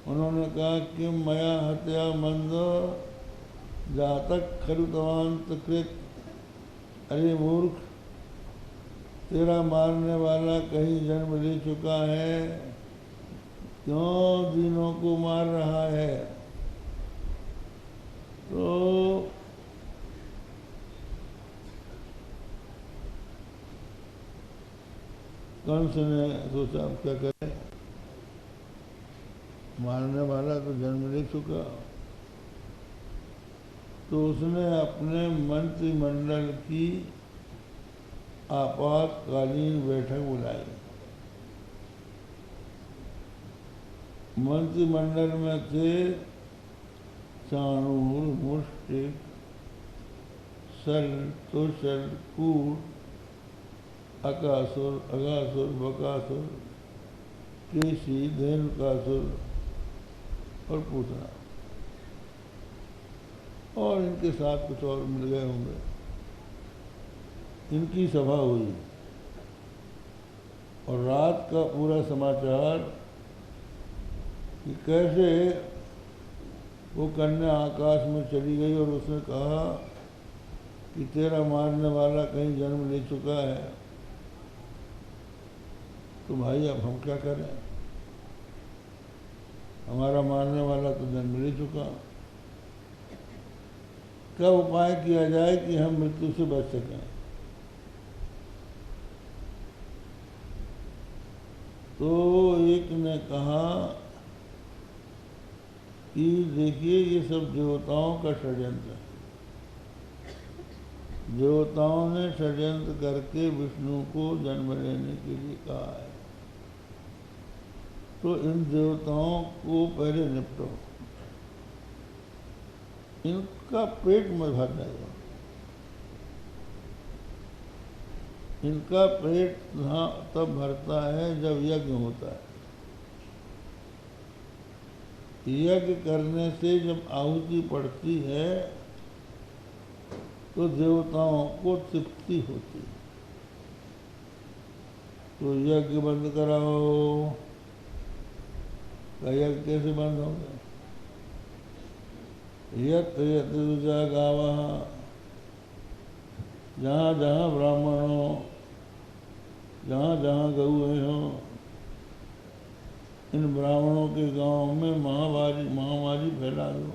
उन्होंने कहा कि मया हत्या मंद जातक खरुतवांत कृत। अरे मूर्ख, तेरा मारने वाला कहीं जन्म ले चुका है, क्यों दीनों को मार रहा है? तो कंस ने सोचा अब क्या करें, मारने वाला तो जन्म ले चुका। तो उसने अपने मंत्रिमंडल की आपातकालीन बैठक बुलाई। मंत्रिमंडल में थे चाणूर, मुष्टिक, सल, तुषल, कूट, अकासुर, अगासुर, बकासुर, केशी, धेनुकासुर और पूतना, और इनके साथ कुछ और मिल गए होंगे। इनकी सभा हुई और रात का पूरा समाचार कि कैसे वो कन्या आकाश में चली गई और उसने कहा कि तेरा मारने वाला कहीं जन्म ले चुका है, तो भाई अब हम क्या करें, हमारा मारने वाला तो जन्म ले चुका, क्या उपाय किया जाए कि हम मृत्यु से बच सकें? तो एक ने कहा कि देखिए ये सब देवताओं का षड्यंत्र है। देवताओं ने षड्यंत्र करके विष्णु को जन्म लेने के लिए कहा है, तो इन देवताओं को पहले निपटो, इनका पेट में भर जाएगा। इनका पेट तब भरता है जब यज्ञ होता है। यज्ञ करने से जब आहुति पड़ती है तो देवताओं को तृप्ति होती है। तो यज्ञ बंद कराओ। यज्ञ कैसे बंद होगा? यत्र यत्र रुजा गावः, जहाँ जहाँ ब्राह्मण हो, जहाँ जहाँ गऊ हो, इन ब्राह्मणों के गांव में महामारी फैला दो,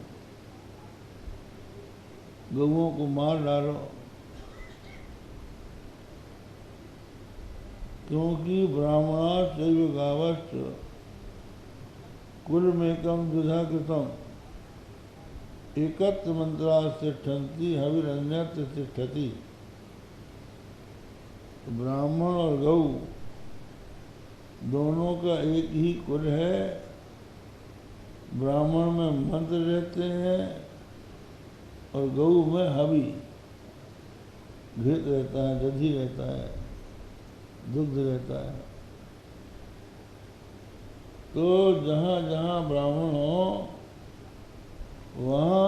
गऊओं को मार डालो, क्योंकि ब्राह्मणाश्चैव गावश्च कुलमेकं द्विधा कृतम् एकत्र मंत्रात् तिष्ठन्ति हविरन्यत्र तिष्ठति। ब्राह्मण और गऊ दोनों का एक ही कुल है। ब्राह्मण में मंत्र रहते हैं और गऊ में हवि, घृत रहता है, दधि रहता है, दुग्ध रहता है। तो जहाँ जहाँ ब्राह्मण हो वहाँ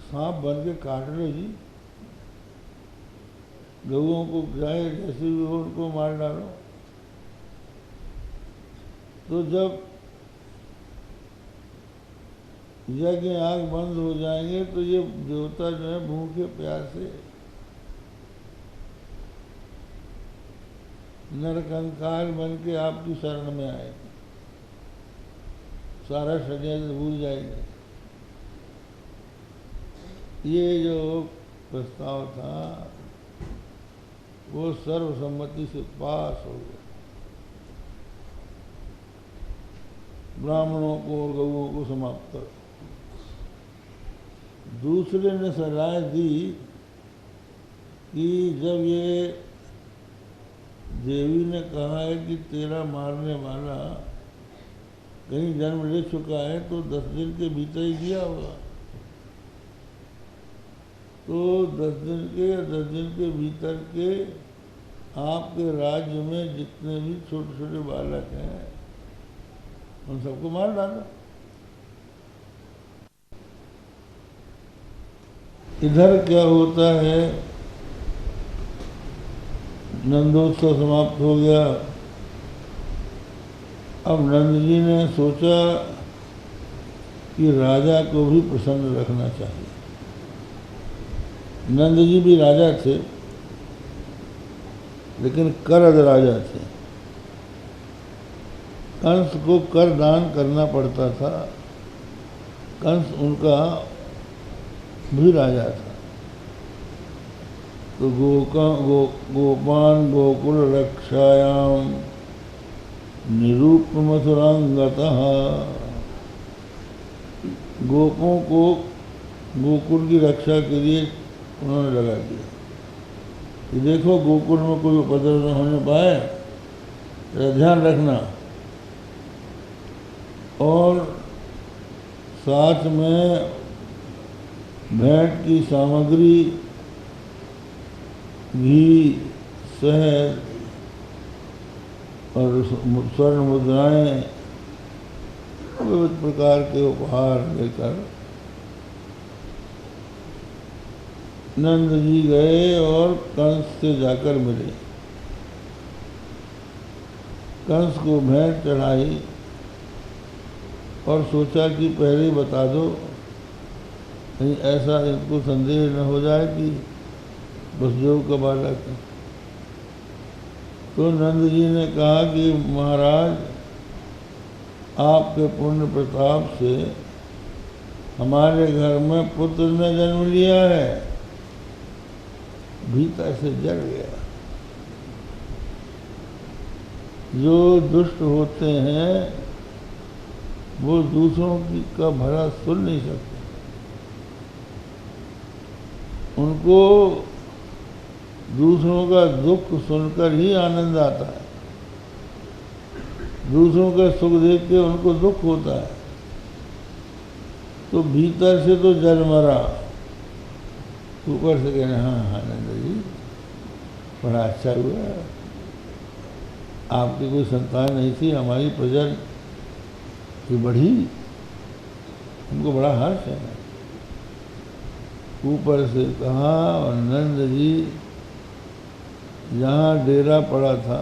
सांप बन के काट लो जी, गऊओं को चाहे जैसे भी हो उनको मार डालो। तो जब यज्ञ आग बंद हो जाएंगे तो ये देवता जो है भूखे प्यासे नरकंकाल बन के आपकी शरण में आएंगे, सारा षड्यंत्र भूल जाएंगे। ये जो प्रस्ताव था वो सर्वसम्मति से पास हो गया। ब्राह्मणों को और गऊओं को समाप्त करो। दूसरे ने सलाह दी कि जब ये देवी ने कहा है कि तेरा मारने वाला कहीं जन्म ले चुका है तो 10 दिन के भीतर ही दिया होगा। तो 10 दिन के भीतर के आपके राज्य में जितने भी छोटे छोटे बालक हैं उन सबको मार डालो। इधर क्या होता है, नंदोत्सव समाप्त हो गया। अब नंद जी ने सोचा कि राजा को भी प्रसन्न रखना चाहिए। नंद जी भी राजा थे, लेकिन करद राजा थे। कंस को कर दान करना पड़ता था। कंस उनका भी राजा था। तो गोपान गोकुल रक्षायाम निरूप मथुरांगतः, गोपों को गोकुल की रक्षा के लिए उन्होंने लगा दिया कि देखो गोकुल में कोई उपद्रव न होने पाए, ध्यान रखना। और साथ में भेंट की सामग्री, घी, शहद और स्वर्ण मुद्राएं, विविध प्रकार के उपहार लेकर नंद जी गए और कंस से जाकर मिले। कंस को भेंट चढ़ाई और सोचा कि पहले ही बता दो, कहीं ऐसा इनको संदेह न हो जाए कि वसुदेव का बालक है। तो नंद जी ने कहा कि महाराज, आपके पुण्य प्रताप से हमारे घर में पुत्र ने जन्म लिया है। भीतर से जल गया। जो दुष्ट होते हैं वो दूसरों की का भला सुन नहीं सकते। उनको दूसरों का दुख सुनकर ही आनंद आता है। दूसरों का सुख देख के उनको दुख होता है। तो भीतर से तो जल मरा, ऊपर से कहना हाँ नंद जी बड़ा अच्छा हुआ, आपकी कोई संतान नहीं थी, हमारी प्रजा की बढ़ी, हमको बड़ा हर्ष है। ऊपर से कहा। और नंद जी जहाँ डेरा पड़ा था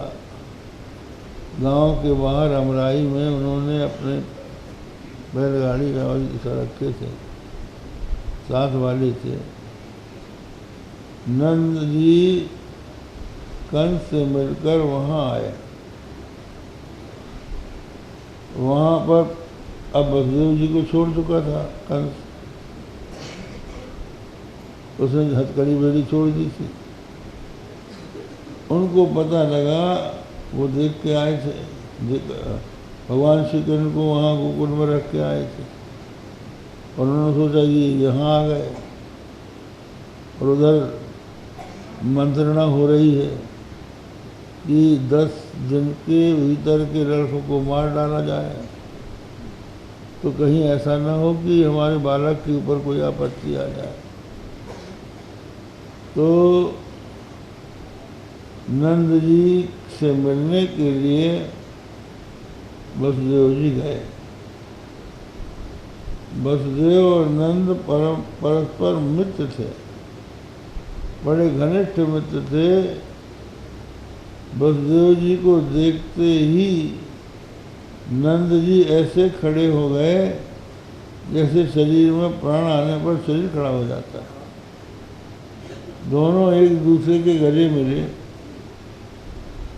गांव के बाहर अमराई में, उन्होंने अपने बैलगाड़ी का रखे थे, साथ वाले थे। नंद जी कंस से मिलकर वहाँ आए। वहाँ पर अब वसुदेव जी को छोड़ चुका था कंस, उसने हथकड़ी बेड़ी छोड़ दी थी। उनको पता लगा, वो देख के आए थे, भगवान श्री कृष्ण को वहाँ गोकुल में रख के आए थे। और उन्होंने सोचा कि यहाँ आ गए, और उधर मंत्रणा हो रही है कि 10 दिन के भीतर के लड़कों को मार डाला जाए, तो कहीं ऐसा न हो कि हमारे बालक के ऊपर कोई आपत्ति आ जाए। तो नंद जी से मिलने के लिए वसुदेव जी गए। वसुदेव और नंद परस्पर मित्र थे, बड़े घनिष्ठ मित्र थे। वसुदेव जी को देखते ही नंद जी ऐसे खड़े हो गए जैसे शरीर में प्राण आने पर शरीर खड़ा हो जाता है। दोनों एक दूसरे के गले मिले,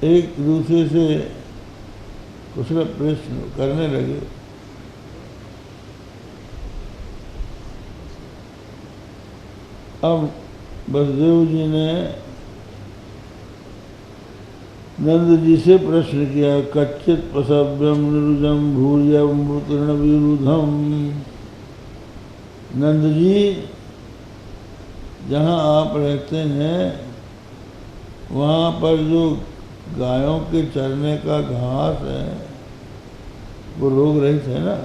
एक दूसरे से कुशल प्रश्न करने लगे। अब वसुदेव जी ने नंद जी से प्रश्न किया, कच्चित पसव्यम निरुजम भूर्यमृतृण विरुद्धम। नंद जी, जहाँ आप रहते हैं वहाँ पर जो गायों के चरने का घास है वो रोग रहित है ना,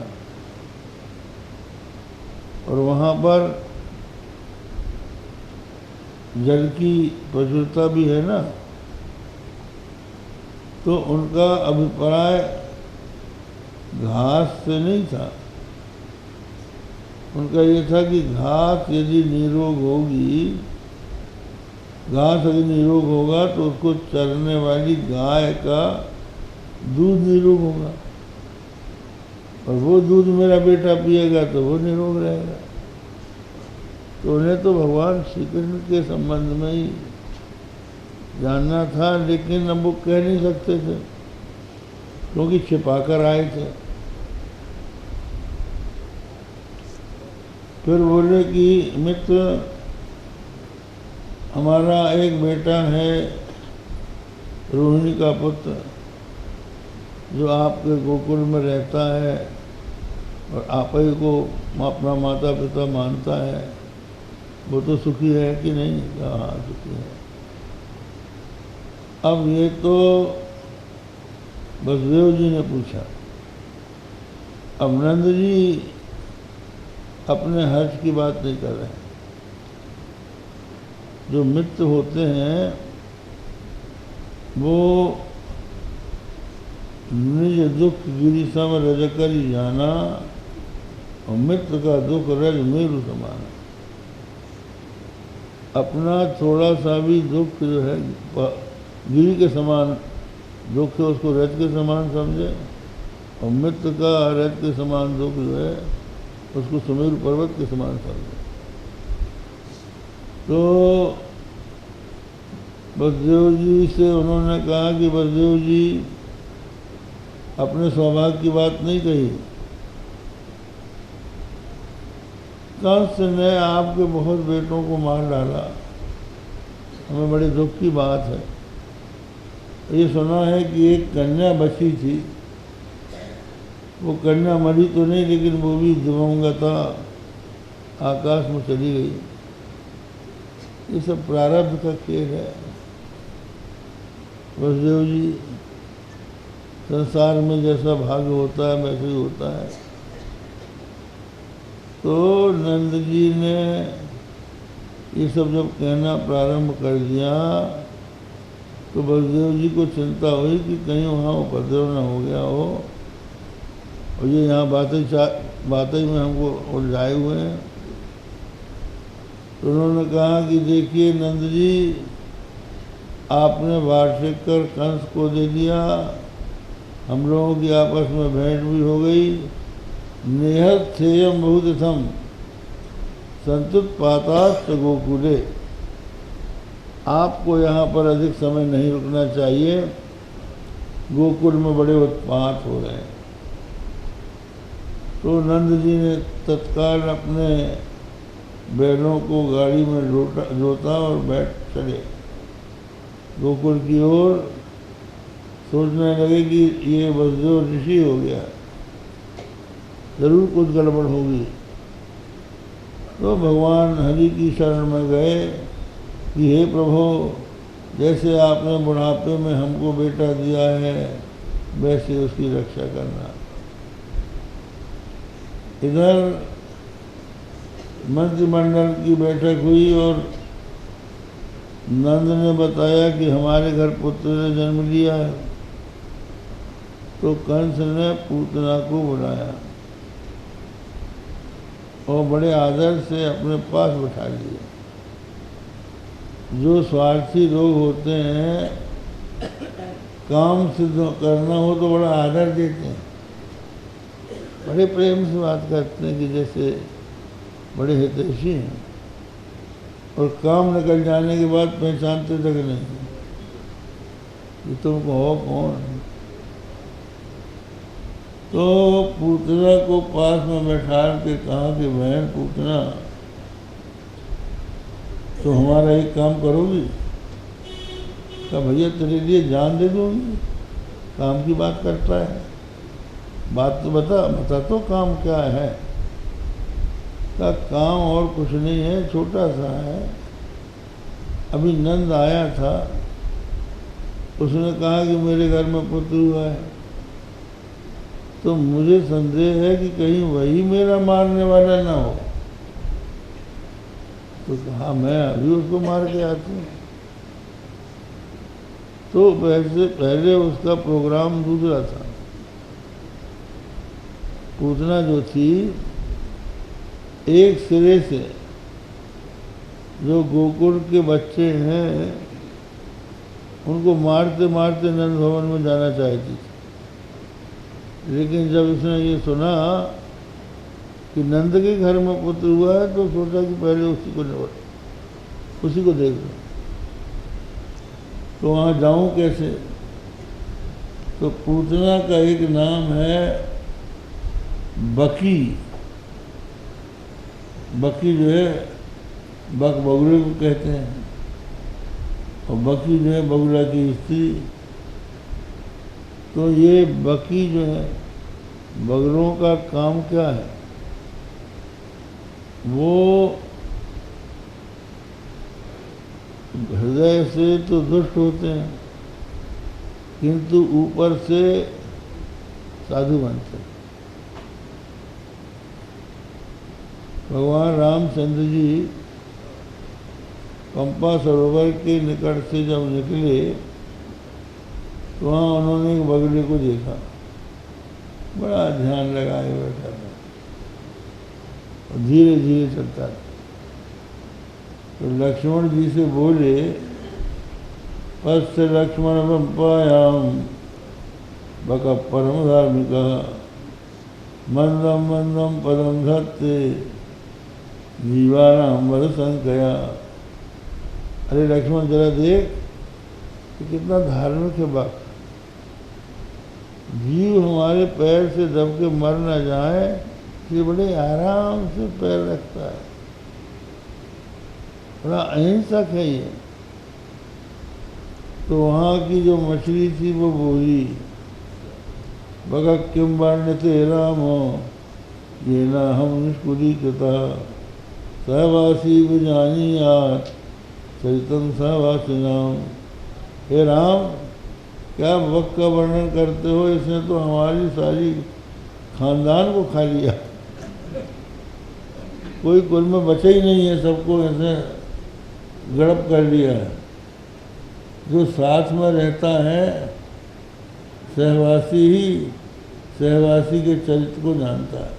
और वहाँ पर जल की प्रचुरता भी है ना। तो उनका अभिप्राय घास से नहीं था, उनका ये था कि घास यदि निरोग होगी, घास यदि निरोग होगा तो उसको चरने वाली गाय का दूध निरोग होगा। और वो दूध मेरा बेटा पिएगा तो वो निरोग रहेगा। तो उन्हें तो भगवान श्री कृष्ण के संबंध में ही जानना था, लेकिन अब वो कह नहीं सकते थे क्योंकि छिपाकर आए थे। फिर बोले कि मित्र, हमारा एक बेटा है रोहिणी का पुत्र, जो आपके गोकुल में रहता है और आप ही को अपना माता पिता मानता है, वो तो सुखी है कि नहीं? हाँ, सुखी है। अब ये तो वसुदेव जी ने पूछा। अब नंद जी अपने हर्ष की बात नहीं कर रहे हैं। जो मित्र होते हैं वो निज दुख गिरि सम रज कर जाना, और मित्र का दुख रज मेरु समाना। अपना थोड़ा सा भी दुख जो है गिरी के समान दुख है, उसको रज के समान समझे, और मित्र का रज के समान दुख जो है उसको सुमेरु पर्वत के समान समझे। तो वसुदेव जी से उन्होंने कहा कि वसुदेव जी, अपने सौभाग्य की बात नहीं कही। कंस ने आपके बहुत बेटों को मार डाला, हमें बड़े दुख की बात है। ये सुना है कि एक कन्या बची थी, वो कन्या मरी तो नहीं, लेकिन वो भी दिवंगता आकाश में चली गई। ये सब प्रारब्ध का खेल है वसुदेव जी। संसार में जैसा भाग्य होता है वैसे ही होता है। तो नंद जी ने ये सब जब कहना प्रारंभ कर दिया तो वसुदेव जी को चिंता हुई कि कहीं वहाँ उपद्रव न हो गया हो, और ये यहाँ बातें में हमको उलझाए हुए हैं। तो उन्होंने कहा कि देखिए नंद जी, आपने वार्षिक कर कंस को दे दिया, हम लोगों की आपस में भेंट भी हो गई। नेहत थेयम बहुतिथम संतुत्पाताश्च गोकुले। आपको यहाँ पर अधिक समय नहीं रुकना चाहिए, गोकुल में बड़े उत्पात हो रहे हैं। तो नंद जी ने तत्काल अपने बैलों को गाड़ी में जोता और बैठ चले गोकुल की ओर। सोचने लगे कि ये वसुदेव ऋषि हो गया, जरूर कुछ गड़बड़ होगी। तो भगवान हरि की शरण में गए कि हे प्रभु, जैसे आपने बुढ़ापे में हमको बेटा दिया है वैसे उसकी रक्षा करना। इधर मंत्रिमंडल की बैठक हुई और नंद ने बताया कि हमारे घर पुत्र ने जन्म लिया है। तो कंस ने पूतना को बुलाया और बड़े आदर से अपने पास बैठा लिया। जो स्वार्थी लोग होते हैं, काम सिद्ध करना हो तो बड़ा आदर देते हैं, बड़े प्रेम से बात करते हैं कि जैसे बड़े हितैषी हैं, और काम निकल जाने के बाद पहचानते तक नहीं कि तुमको हो कौन। तो पूतना को पास में बैठा के कहा कि बहन पूतना, तो हमारा एक काम करोगी? कहा भैया तेरे लिए जान दे दूंगी, काम की बात करता है, बात तो बता तो काम क्या है। का काम और कुछ नहीं है, छोटा सा है। अभी नंद आया था, उसने कहा कि मेरे घर में पुत्र हुआ है, तो मुझे संदेह है कि कहीं वही मेरा मारने वाला ना हो। तो कहा मैं अभी उसको मार के आती हूँ। तो वैसे पहले उसका प्रोग्राम दूसरा था। पूतना जो थी, एक सिरे से जो गोकुल के बच्चे हैं उनको मारते मारते नंद भवन में जाना चाहती थी, लेकिन जब उसने ये सुना कि नंद के घर में पुत्र हुआ है तो सोचा कि पहले उसी को देख लो। तो वहाँ जाऊँ कैसे? तो पूतना का एक नाम है बकी। बकी जो है बगुले को कहते हैं, और बकी जो है बगुला की स्त्री। तो ये बकी जो है, बगलों का काम क्या है? वो हृदय से तो दुष्ट होते हैं, किंतु ऊपर से साधु बनते हैं। भगवान रामचंद्र जी पंपा सरोवर के निकट से जब निकले तो वहाँ उन्होंने एक बगले को देखा, बड़ा ध्यान लगाए बैठा था और धीरे धीरे चलता था। तो लक्ष्मण जी से बोले, पश्य लक्ष्मण पंपायाम बक परम धार्मिका मंदम मंदम पदम धत्ते जीवानाम वध संकया। अरे लक्ष्मण जरा देख कि कितना धार्मिक है बक। जीव हमारे पैर से दब के मर न जाए, ये बड़े आराम से पैर रखता है, बड़ा अहिंसक है ये। तो वहाँ की जो मछली थी वो बोली, बगा किम वर्ण्यते रामो ये न हम निष्कुली कृता सहवासी विजानीयात चरितम सहवासिनाम। हे राम, क्या वक्त का वर्णन करते हो? इसने तो हमारी सारी खानदान को खा लिया, कोई कुल में बचा ही नहीं है, सबको इसने गड़प कर लिया है। जो साथ में रहता है सहवासी ही सहवासी के चरित्र को जानता है।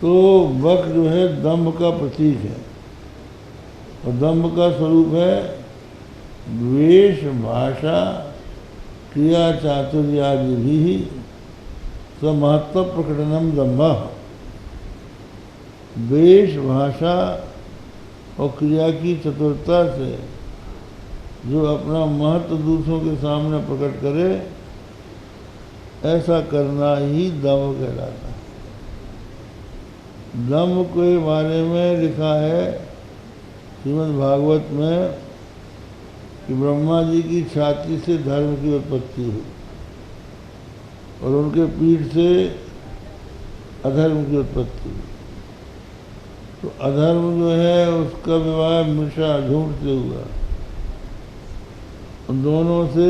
तो बक जो है दंभ का प्रतीक है, और दंभ का स्वरूप है द्वेष भाषा क्रिया चातुर्यादि भी स्वमहत्व प्रकटनम दंभ। द्वेष भाषा और क्रिया की चतुरता से जो अपना महत्व दूसरों के सामने प्रकट करे, ऐसा करना ही दंभ कहलाता है। दंभ के बारे में लिखा है श्रीमद् भागवत में कि ब्रह्मा जी की छाती से धर्म की उत्पत्ति हुई और उनके पीठ से अधर्म की उत्पत्ति हुई। तो अधर्म जो है उसका विवाह मृषा झूठ से हुआ, उन दोनों से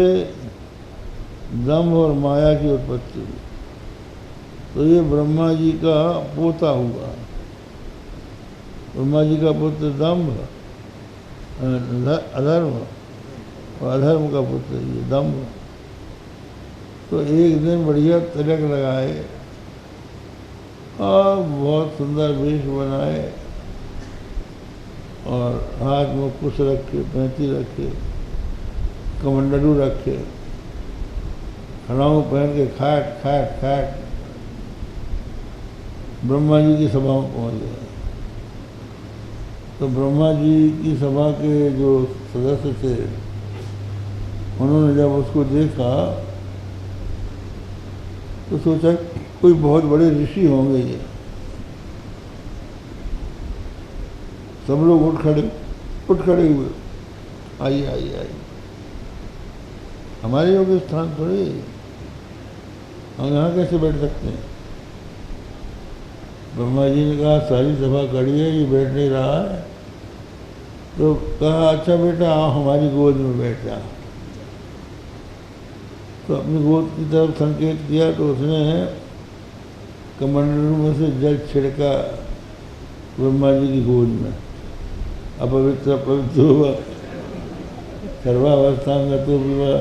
दंभ और माया की उत्पत्ति हुई। तो ये ब्रह्मा जी का पोता हुआ। ब्रह्मा जी का पुत्र दंभ अधर्म, और अधर्म का पुत्र ये दंभ। तो एक दिन बढ़िया तिलक लगाए और बहुत सुंदर वेश बनाए और हाथ में कुश रखे, पैंती रखे, कमंडलू रखे, खड़ाऊ पहन के खाट खाट खाट ब्रह्मा जी की सभा में पहुँच गए। तो ब्रह्मा जी की सभा के जो सदस्य थे, उन्होंने जब उसको देखा तो सोचा कोई बहुत बड़े ऋषि होंगे ये। सब लोग उठ खड़े हुए, आइए आइए आइए, हमारे योग्य स्थान थोड़ी, हम यहाँ कैसे बैठ सकते हैं? ब्रह्मा जी ने कहा सारी सभा खड़ी है, ये बैठ नहीं रहा है। तो कहा अच्छा बेटा आओ हमारी गोद में बैठ जा। तो अपनी गोद की तरफ संकेत किया तो उसने कमंडलू में से जल छिड़का ब्रह्मा जी की गोद में। अपवित्र पवित्र हुआ, सर्वावस्था में तो विवाह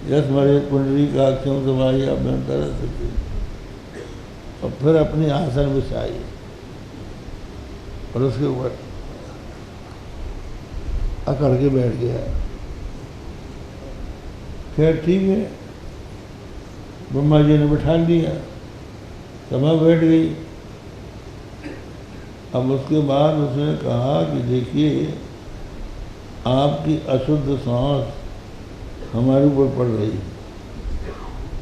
यश मरे कुंडली का अक्षों समाई अभ्यंतर सती। और फिर अपनी आसन बिछाई और उसके ऊपर अकड़ के बैठ गया। खैर ठीक है, ब्रह्मा जी ने बैठा लिया, सभा बैठ गई। अब उसके बाद उसने कहा कि देखिए, आपकी अशुद्ध सांस हमारे ऊपर पड़ रही है,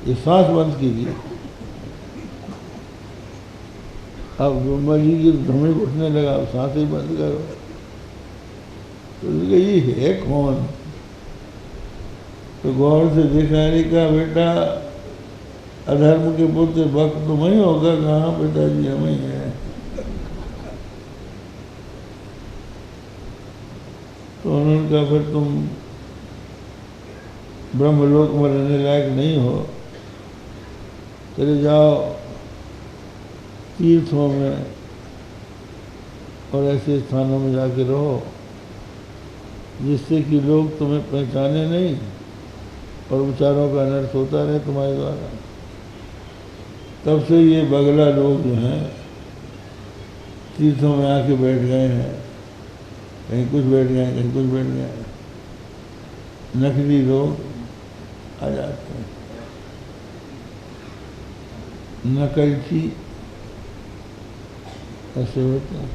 ये सांस बंद कीजिए। अब ब्रह्मा जी की धमी उठने लगा, अब सांस ही बंद करो। तो ये है कौन? तो गौर से देखा, नहीं कहा बेटा अधर्म के पुत्र भक्त तुम ही होगा? कहाँ पिताजी, हम ही हैं। तो उन्होंने कहा फिर तुम ब्रह्मलोक में रहने लायक नहीं हो, चले जाओ तीर्थों में और ऐसे स्थानों में जाके रहो जिससे कि लोग तुम्हें पहचाने नहीं और विचारों का अनर्थ होता रहे तुम्हारे द्वारा। तब से ये बगला लोग जो हैं तीर्थों में आके बैठ गए हैं, कहीं कुछ बैठ गए, कहीं कुछ बैठ गए, नकली लोग आ जाते हैं, नकलची ऐसे होते हैं।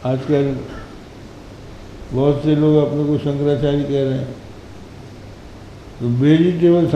आजकल बहुत से लोग अपने को शंकराचार्य कह रहे हैं, तो वेजिटेबल